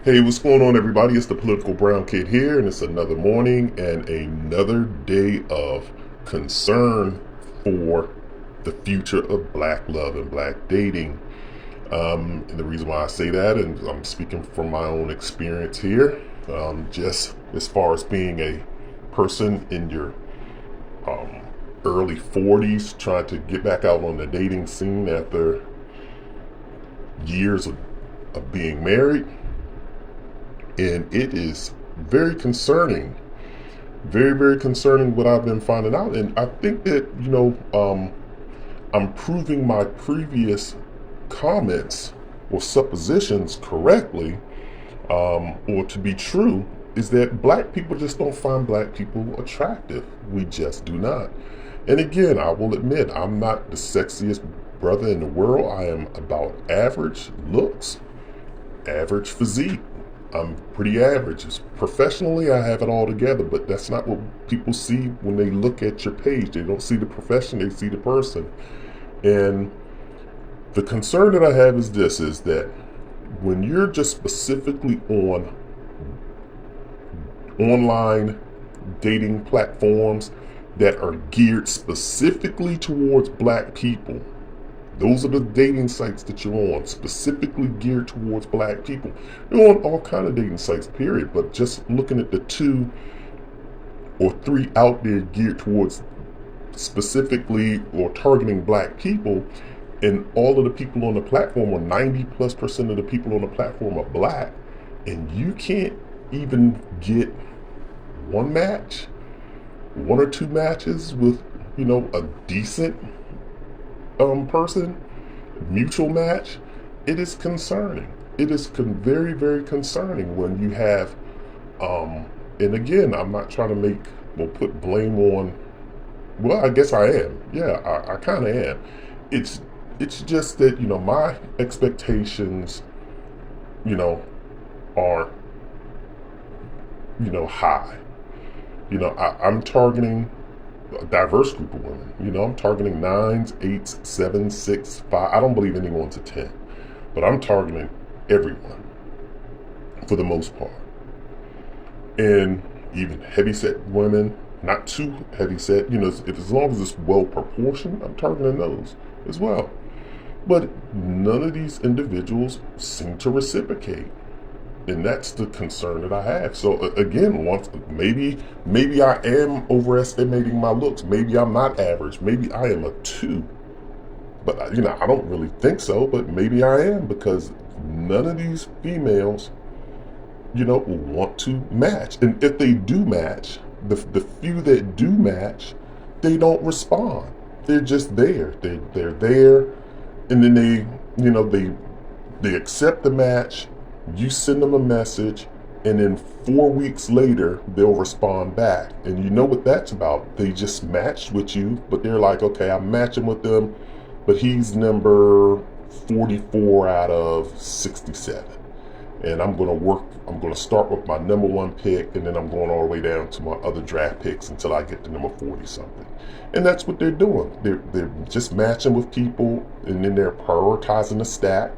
Hey, what's going on, everybody? It's the Political Brown Kid here, and it's another morning and another day of concern for the future of black love and black dating. And the reason why I say that, and I'm speaking from my own experience here, just as far as being a person in your um, early 40s trying to get back out on the dating scene after years of being married. And it is very concerning, very concerning what I've been finding out. And I think that, I'm proving my previous comments or suppositions correctly, or to be true, is that black people just don't find black people attractive. We just do not. And again, I will admit, I'm not the sexiest brother in the world. I am about average looks, average physique. I'm pretty average. Professionally, I have it all together, but that's not what people see when they look at your page. They don't see the profession, they see the person. And the concern that I have is this, is that when you're just specifically on online dating platforms that are geared specifically towards black people, those are the dating sites that you're on, specifically geared towards black people. You're on all kind of dating sites, period. But just looking at the 2 or 3 out there geared towards specifically or targeting black people, and all of the people on the platform, or 90+% of the people on the platform are black, and you can't even get one match, 1 or 2 matches with, a decent person, mutual match, it is concerning. It is very concerning when you have, and again, I'm not trying to put blame on, well, I guess I am. Yeah, I kind of am. It's just that, my expectations, aren't, high. I'm targeting a diverse group of women. I'm targeting 9s, 8s, 7s, 6, 5. I don't believe anyone's a 10, but I'm targeting everyone for the most part. And even heavyset women, not too heavyset, as long as it's well proportioned, I'm targeting those as well. But none of these individuals seem to reciprocate. And that's the concern that I have. So again, maybe I am overestimating my looks. Maybe I'm not average. Maybe I am a 2. But I don't really think so. But maybe I am, because none of these females, want to match. And if they do match, the few that do match, they don't respond. They're just there. They're there, and then they accept the match. You send them a message, and then 4 weeks later, they'll respond back. And you know what that's about. They just matched with you, but they're like, okay, I'm matching with them, but he's number 44 out of 67. And I'm going to start with my number 1 pick, and then I'm going all the way down to my other draft picks until I get to number 40 something. And that's what they're doing. They're just matching with people, and then they're prioritizing the stack.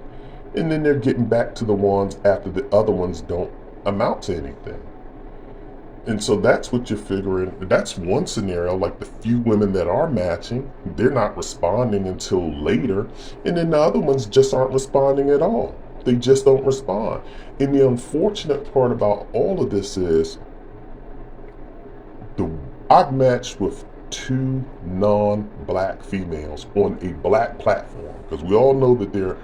And then they're getting back to the ones after the other ones don't amount to anything. And so that's what you're figuring. That's one scenario, like the few women that are matching, they're not responding until later. And then the other ones just aren't responding at all. They just don't respond. And the unfortunate part about all of this is, I've matched with 2 non-black females on a black platform, because we all know that there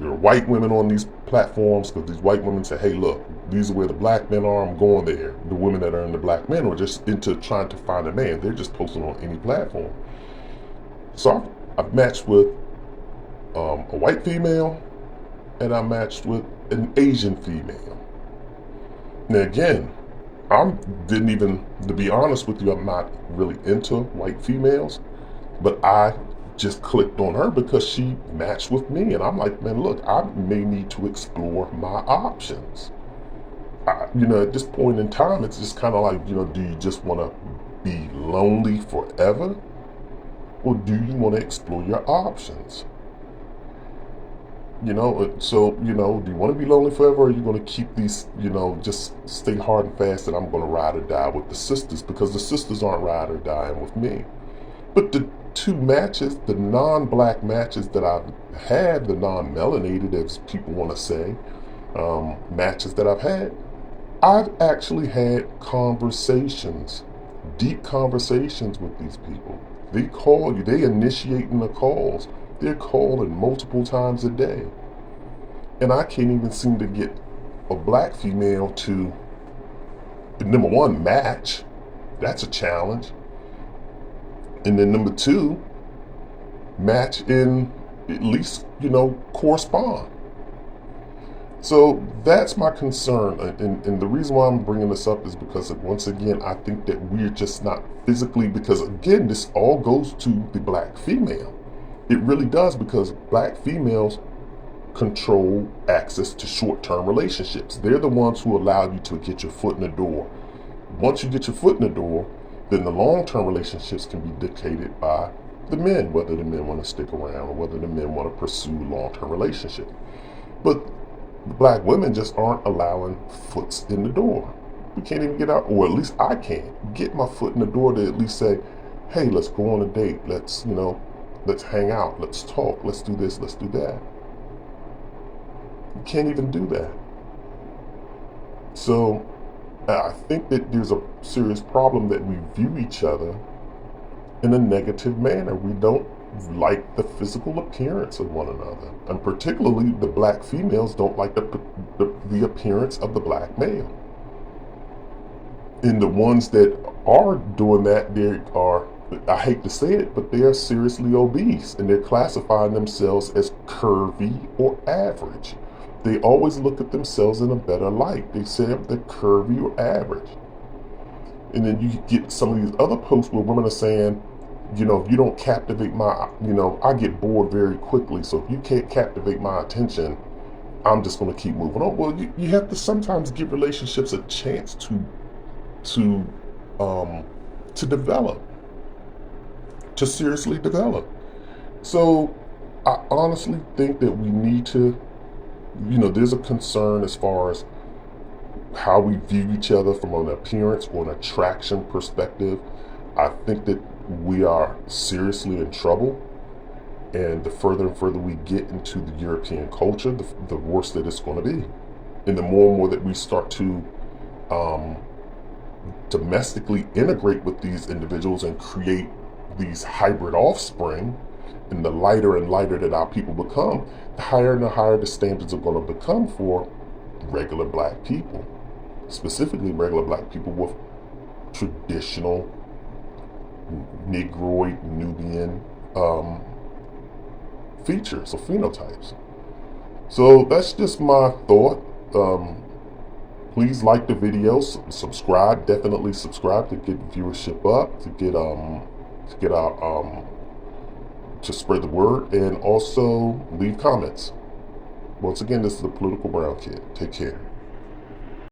are white women on these platforms, because these white women say, hey, look, these are where the black men are, I'm going there. The women that are in the black men are just into trying to find a man. They're just posting on any platform. So I've matched with a white female, and I matched with an Asian female. Now again, to be honest with you, I'm not really into white females, but I just clicked on her because she matched with me, and I'm like, man, look, I may need to explore my options. At this point in time, it's just kind of like, do you just want to be lonely forever, or do you want to explore your options? So, do you want to be lonely forever, or are you going to keep these, just stay hard and fast that I'm going to ride or die with the sisters? Because the sisters aren't ride or dying with me. But the two matches, the non-black matches that I've had, the non-melanated, as people want to say, matches that I've actually had conversations, deep conversations with these people. They call you, they initiating the calls. They're calling multiple times a day. And I can't even seem to get a black female to, number one, match. That's a challenge. And then number two, match in at least, correspond. So that's my concern. And the reason why I'm bringing this up is because, once again, I think that we're just not physically, because again, this all goes to the black female. It really does, because black females control access to short-term relationships. They're the ones who allow you to get your foot in the door. Once you get your foot in the door, then the long-term relationships can be dictated by the men, whether the men want to stick around or whether the men want to pursue long-term relationships. But the black women just aren't allowing foots in the door. We can't even get out, or at least I can't get my foot in the door to at least say, hey, let's go on a date. Let's hang out. Let's talk. Let's do this. Let's do that. You can't even do that. So I think that there's a serious problem that we view each other in a negative manner. We don't like the physical appearance of one another. And particularly the black females don't like the appearance of the black male. And the ones that are doing that, they are, I hate to say it, but they are seriously obese, and they're classifying themselves as curvy or average. They always look at themselves in a better light. They say they're curvy or average. And then you get some of these other posts where women are saying, if you don't captivate I get bored very quickly. So if you can't captivate my attention, I'm just going to keep moving on. Well, you have to sometimes give relationships a chance to develop, to seriously develop. So I honestly think that we need to, there's a concern as far as how we view each other from an appearance or an attraction perspective. I think that we are seriously in trouble, and the further and further we get into the European culture, the worse that it's going to be. And the more and more that we start to domestically integrate with these individuals and create these hybrid offspring, and the lighter and lighter that our people become, the higher and higher the standards are going to become for regular black people, specifically regular black people with traditional Negroid, Nubian features or phenotypes. So that's just my thought. Please like the video, subscribe, definitely subscribe to get viewership up, to spread the word, and also leave comments. Once again, this is the Political Brown Kid. Take care.